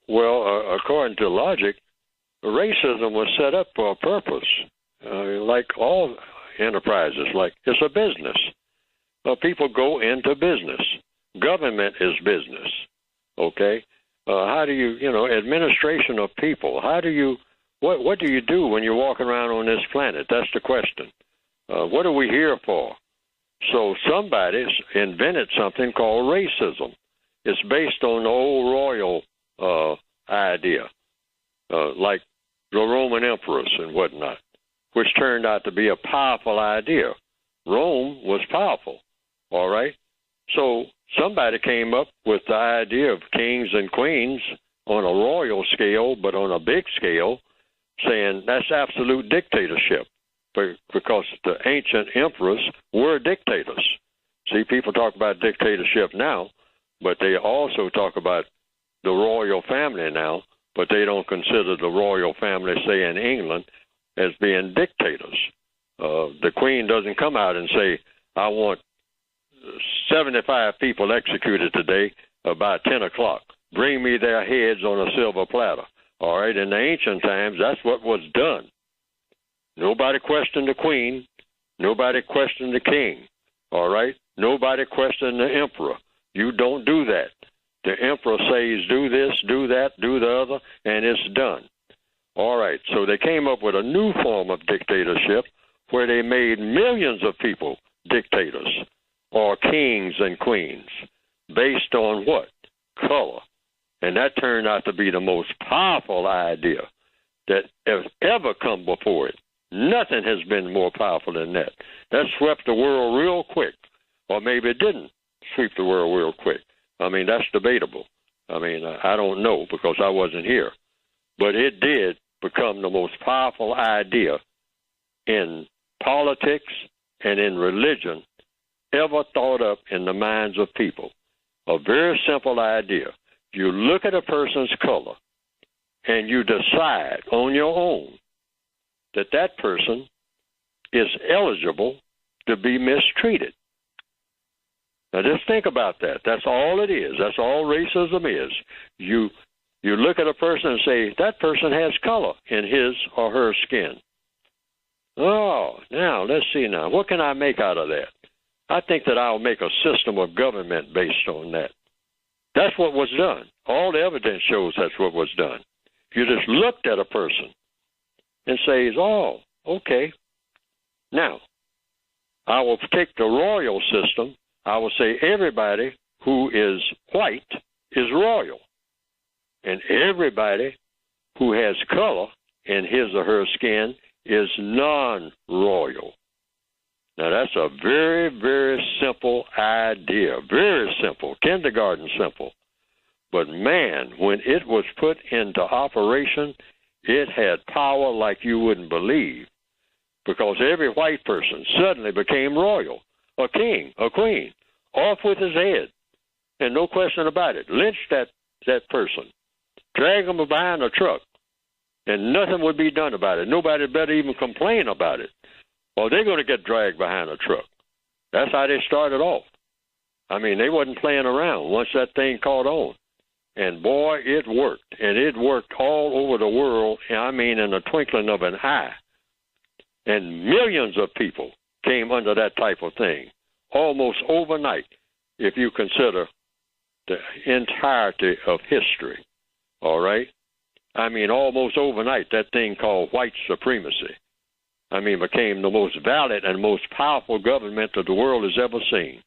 According to logic, racism was set up for a purpose, like all enterprises. Like it's a business. People go into business. Government is business. Okay. How do you, administration of people? What do you do when you're walking around on this planet? That's the question. What are we here for? So somebody's invented something called racism. It's based on the old royal idea, like the Roman emperors and whatnot, which turned out to be a powerful idea. Rome was powerful, all right? So somebody came up with the idea of kings and queens on a royal scale, but on a big scale, saying that's absolute dictatorship because the ancient emperors were dictators. See, people talk about dictatorship now, but they also talk about the royal family now, but they don't consider the royal family, say in England, as being dictators. The queen doesn't come out and say, I want 75 people executed today about 10 o'clock. Bring me their heads on a silver platter. All right, in the ancient times, that's what was done. Nobody questioned the queen. Nobody questioned the king. All right? Nobody questioned the emperor. You don't do that. The emperor says, do this, do that, do the other, and it's done. All right, so they came up with a new form of dictatorship where they made millions of people dictators or kings and queens based on what? Color. And that turned out to be the most powerful idea that has ever come before it. Nothing has been more powerful than that. That swept the world real quick. Or maybe it didn't sweep the world real quick. I mean, that's debatable. I mean, I don't know because I wasn't here. But it did become the most powerful idea in politics and in religion ever thought up in the minds of people. A very simple idea. You look at a person's color and you decide on your own that that person is eligible to be mistreated. Now, just think about that. That's all it is. That's all racism is. You look at a person and say, that person has color in his or her skin. Oh, now, let's see now. What can I make out of that? I think that I'll make a system of government based on that. That's what was done. All the evidence shows that's what was done. You just looked at a person and say, oh, okay. Now, I will take the royal system. I will say everybody who is white is royal. And everybody who has color in his or her skin is non-royal. Now, that's a very, very simple idea. Very simple. Kindergarten simple. But, man, when it was put into operation, it had power like you wouldn't believe. Because every white person suddenly became royal. A king, a queen, off with his head. And no question about it. Lynch that person. Drag him behind a truck. And nothing would be done about it. Nobody better even complain about it. Well, they're going to get dragged behind a truck. That's how they started off. I mean, they wasn't playing around once that thing caught on. And, boy, it worked. And it worked all over the world, I mean, in the twinkling of an eye. And millions of people came under that type of thing, almost overnight, if you consider the entirety of history. All right? I mean, almost overnight, that thing called white supremacy, I mean, became the most valid and most powerful government that the world has ever seen.